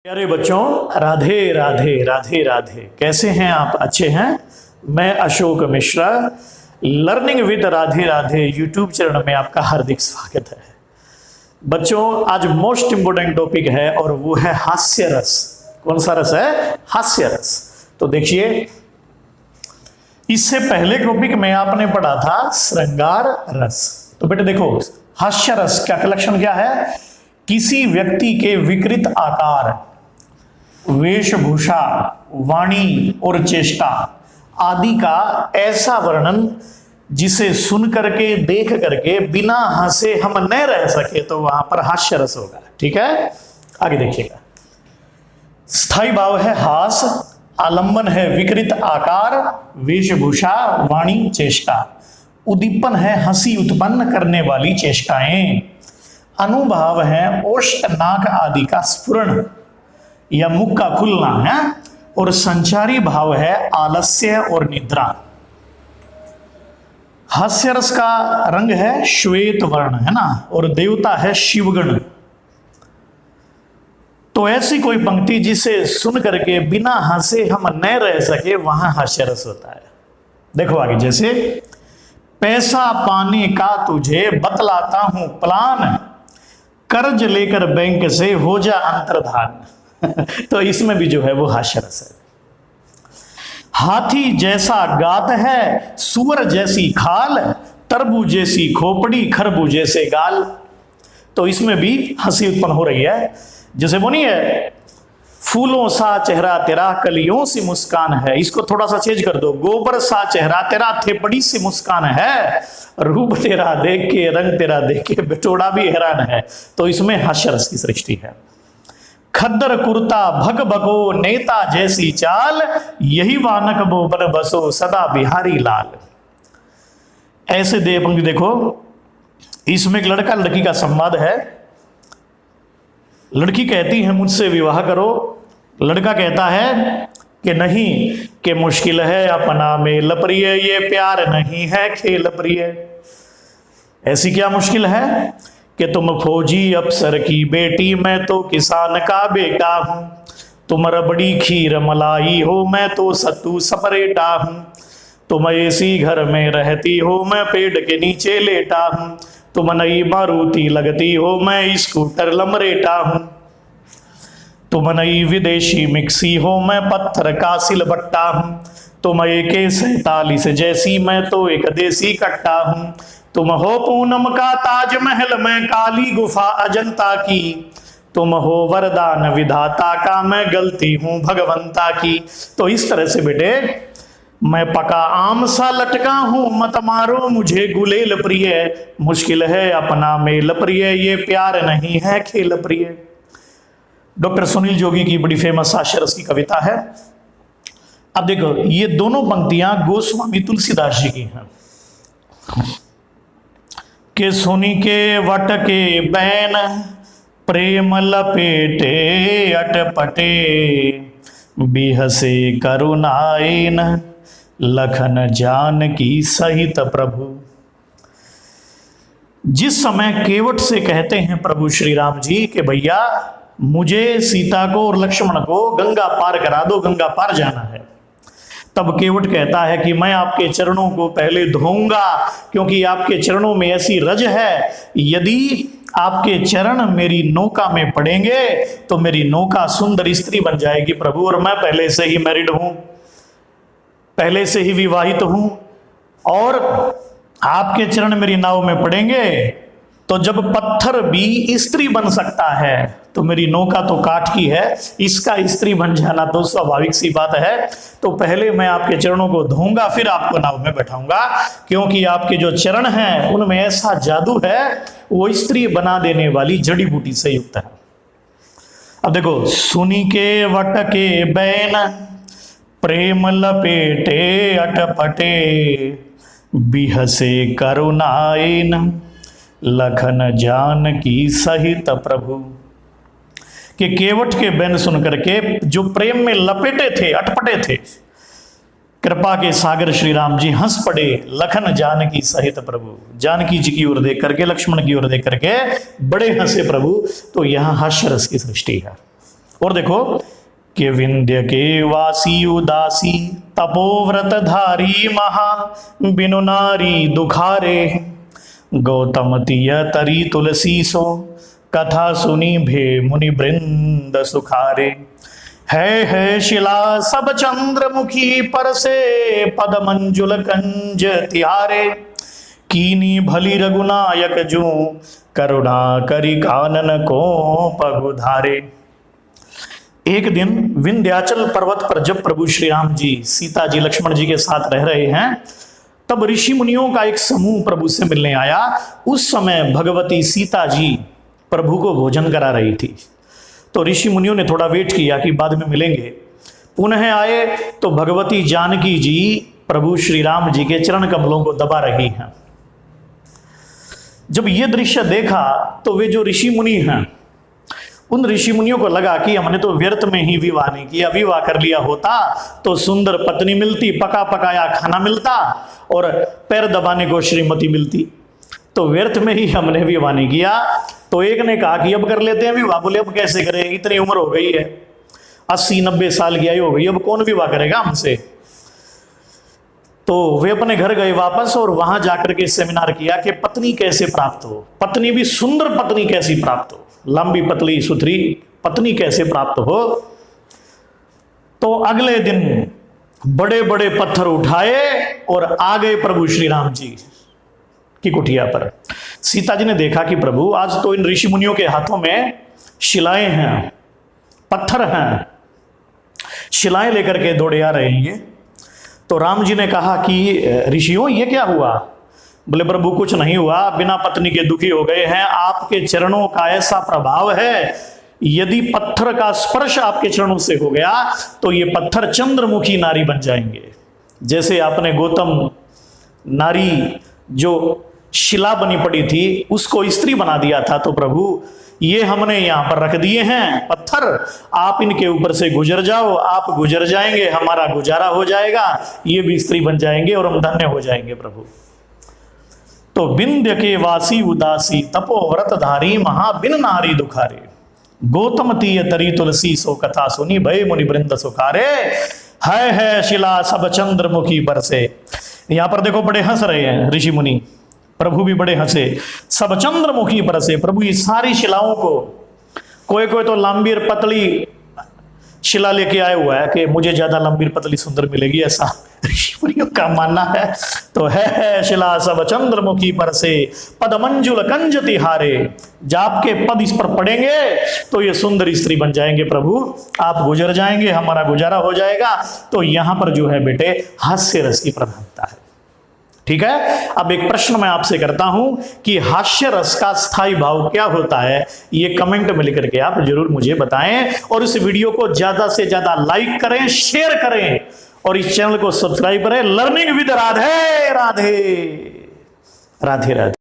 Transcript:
प्यारे बच्चों, राधे राधे राधे राधे। कैसे हैं आप? अच्छे हैं? मैं Ashok Mishra, learning with Radhe Radhe YouTube channel में आपका हार्दिक स्वागत है। बच्चों, आज मोस्ट इंपोर्टेंट टॉपिक है और वो है हास्य रस। कौन सा रस है? हास्य रस। तो देखिए, इससे पहले टॉपिक में आपने पढ़ा था श्रृंगार रस। तो बेटे देखो, हास्य रस का लक्षण क्या है? किसी व्यक्ति के विकृत आकार, वेशभूषा, वाणी और चेष्टा आदि का ऐसा वर्णन जिसे सुन करके, देख करके बिना हंसे हम न रह सके, तो वहां पर हास्य रस होगा। ठीक है, आगे देखिएगा। स्थायी भाव है हास, आलंबन है विकृत आकार, वेशभूषा, वाणी, चेष्टा। उद्दीपन है हंसी उत्पन्न करने वाली चेष्टाएं। अनुभाव है ओष्ठ, नाक आदि का स्फुरण या मुख का खुलना है। और संचारी भाव है आलस्य और निद्रा। हास्य रस का रंग है श्वेत वर्ण, है ना, और देवता है शिवगण। तो ऐसी कोई पंक्ति जिसे सुन करके बिना हंसे हम न रह सके, वहां हास्य रस होता है। देखो आगे, जैसे पैसा पाने का तुझे बतलाता हूं प्लान, कर्ज लेकर बैंक से हो जा अंतर्धान। तो इसमें भी जो है वो हास्य रस है। हाथी जैसा गात है, सुअर जैसी खाल, तरबूज जैसी खोपड़ी, खरबूज जैसे गाल। तो इसमें भी हंसी उत्पन्न हो रही है। जैसे वो नहीं है, फूलों सा चेहरा तेरा, कलियों सी मुस्कान है। इसको थोड़ा सा चेंज कर दो, गोबर सा चेहरा तेरा, थेपड़ी सी मुस्कान है, रूप तेरा देख के, रंग तेरा देख के बेटोड़ा भी हैरान है। तो इसमें हास्य रस की सृष्टि है। खद्दर कुर्ता भग भगो, नेता जैसी चाल, यही वानक बो बन बसो, सदा बिहारी लाल। ऐसे दे पंक्ति देखो, इसमें एक लड़का लड़की का संवाद है। लड़की कहती है मुझसे विवाह करो। लड़का कहता है कि नहीं, कि मुश्किल है अपना मेल प्रिय, ये प्यार नहीं है खेल प्रिय। ऐसी क्या मुश्किल है? कि तुम फौजी अफसर की बेटी, मैं तो किसान का बेटा हूं। तुम रबड़ी खीर मलाई हो, मैं तो सत्तू सपरेटा हूं। तुम एसी घर में रहती हो, मैं पेड़ के नीचे लेटा हूं। तुम नई मारुति लगती हो, मैं स्कूटर लमरेटा हूं। तुम नई विदेशी मिक्सी हो, मैं पत्थर का सिलबट्टा हूं। तुम AK-47 जैसी, मैं तो एक देसी कट्टा हूं। तुम हो पूनम का ताजमहल, मैं काली गुफा अजंता की। तुम हो वरदान विधाता का, मैं गलती हूं भगवंता की। तो इस तरह से बेटे, मैं पका आम सा लटका हूं, मत मारो मुझे गुलेल प्रिय। मुश्किल है अपना मेल प्रिय, ये प्यार नहीं है खेल प्रिय। डॉक्टर सुनील जोगी की बड़ी फेमस हास्य रस की कविता है। अब देखो, ये दोनों पंक्तियां गोस्वामी तुलसीदास जी की हैं। के सुनी के वट के बैन, प्रेम लपेटे अटपटे, बिहसे करुणाएन, लखन जानकी सहित प्रभु। जिस समय केवट से कहते हैं प्रभु श्री राम जी कि भैया मुझे, सीता को और लक्ष्मण को गंगा पार करा दो, गंगा पार जाना है, तब केवट कहता है कि मैं आपके चरणों को पहले धोऊंगा, क्योंकि आपके चरणों में ऐसी रज है, यदि आपके चरण मेरी नौका में पड़ेंगे तो मेरी नौका सुंदर स्त्री बन जाएगी प्रभु। और मैं पहले से ही मैरिड हूं, पहले से ही विवाहित हूं, और आपके चरण मेरी नाव में पड़ेंगे तो जब पत्थर भी स्त्री बन सकता है तो मेरी नौका तो काठ की है, इसका स्त्री बन जाना तो स्वाभाविक सी बात है। तो पहले मैं आपके चरणों को धोऊंगा, फिर आपको नाव में बैठाऊंगा, क्योंकि आपके जो चरण हैं उनमें ऐसा जादू है, वो स्त्री बना देने वाली जड़ी बूटी से युक्त है। अब देखो, सुनी के वट के बैन, प्रेम लपेटे अटपटे, बिहसे करुणाएन, लखन जानकी सहित प्रभु। कि केवट के बैन सुन करके जो प्रेम में लपेटे थे, अटपटे थे, कृपा के सागर श्री राम जी हंस पड़े, लखन जानकी सहित प्रभु। जानकी जी की ओर देख करके, लक्ष्मण की ओर देख करके बड़े हंसे प्रभु। तो यहां हास्य रस की सृष्टि है। और देखो कि विंध्य के वासी उदासी तपोव्रत धारी महा बिनु नारी दुखारे गौतम तिय तरी तुलसी सो कथा सुनी भे मुनि वृंद सुखारे है शिला सब चंद्रमुखी पर से पद मंजुल कंज तिहारे कीनी भली रघुनायक जो करुणा करी कानन को पगुधारे। एक दिन विंध्याचल पर्वत पर जब प्रभु श्री राम जी सीता जी लक्ष्मण जी के साथ रह रहे हैं, तब ऋषि मुनियों का एक समूह प्रभु से मिलने आया। उस समय भगवती सीता जी प्रभु को भोजन करा रही थी, तो ऋषि मुनियों ने थोड़ा वेट किया कि बाद में मिलेंगे। पुनः आए तो भगवती जानकी जी प्रभु श्री राम जी के चरण कमलों को दबा रही हैं। जब ये दृश्य देखा तो वे जो ऋषि मुनि हैं, उन ऋषि मुनियों को लगा कि हमने तो व्यर्थ में ही विवाह नहीं किया, विवाह कर लिया होता तो सुंदर पत्नी मिलती, पका पकाया खाना मिलता और पैर दबाने को श्रीमती मिलती, तो व्यर्थ में ही हमने विवाह नहीं किया। तो एक ने कहा कि अब कर लेते हैं विवाह। बोले अब कैसे करें, इतनी उम्र हो गई है, 80-90 साल की आयु हो गई, अब कौन विवाह करेगा हमसे। तो वे अपने घर गए वापस और वहां जाकर के सेमिनार किया कि पत्नी कैसे प्राप्त हो, पत्नी भी सुंदर पत्नी कैसी प्राप्त हो, लंबी पतली सुथरी पत्नी कैसे प्राप्त हो। तो अगले दिन बड़े बड़े पत्थर उठाए और आ गए प्रभु श्री राम जी की कुटिया पर। सीता जी ने देखा कि प्रभु आज तो इन ऋषि मुनियों के हाथों में शिलाएं हैं, पत्थर हैं, शिलाएं लेकर के दौड़े आ रहे हैं ये। तो राम जी ने कहा कि ऋषियों ये क्या हुआ। बोले प्रभु कुछ नहीं हुआ, बिना पत्नी के दुखी हो गए हैं, आपके चरणों का ऐसा प्रभाव है, यदि पत्थर का स्पर्श आपके चरणों से हो गया तो ये पत्थर चंद्रमुखी नारी बन जाएंगे। जैसे आपने गौतम नारी जो शिला बनी पड़ी थी उसको स्त्री बना दिया था, तो प्रभु ये हमने यहां पर रख दिए हैं पत्थर, आप इनके ऊपर से गुजर जाओ, आप गुजर जाएंगे, हमारा गुजारा हो जाएगा, ये भी स्त्री बन जाएंगे और हम धन्य हो जाएंगे प्रभु। तो विंध्य के वासी उदासी तपोव्रत धारी महा बिन नारी दुखारे गौतम तीय तरी तुलसी सो कथा सुनी भय मुनि वृंद सुखारे है शिला सब चंद्रमुखी पर से। यहां पर देखो बड़े हंस रहे हैं ऋषि मुनि, प्रभु भी बड़े हंसे। सब चंद्रमुखी पर से, प्रभु ये सारी शिलाओं को, कोई कोई तो लंबी और पतली शिला लेके आया हुआ है कि मुझे ज्यादा लंबी और पतली सुंदर मिलेगी, ऐसा ऋषि मुनियों का मानना है। तो है शिला सब चंद्रमुखी पर से पद मंजुल कंज तिहारे, जब आपके पद इस पर पड़ेंगे तो ये सुंदर स्त्री बन जाएंगे प्रभु, आप गुजर जाएंगे, हमारा गुजारा हो जाएगा। तो यहां पर जो है बेटे हास्य रस की प्रधानता है। ठीक है, अब एक प्रश्न मैं आपसे करता हूं कि हास्य रस का स्थायी भाव क्या होता है, ये कमेंट में लिख करके आप जरूर मुझे बताएं और इस वीडियो को ज्यादा से ज्यादा लाइक करें, शेयर करें और इस चैनल को सब्सक्राइब करें। Learning with Radhe Radhe, Radhe Radhe.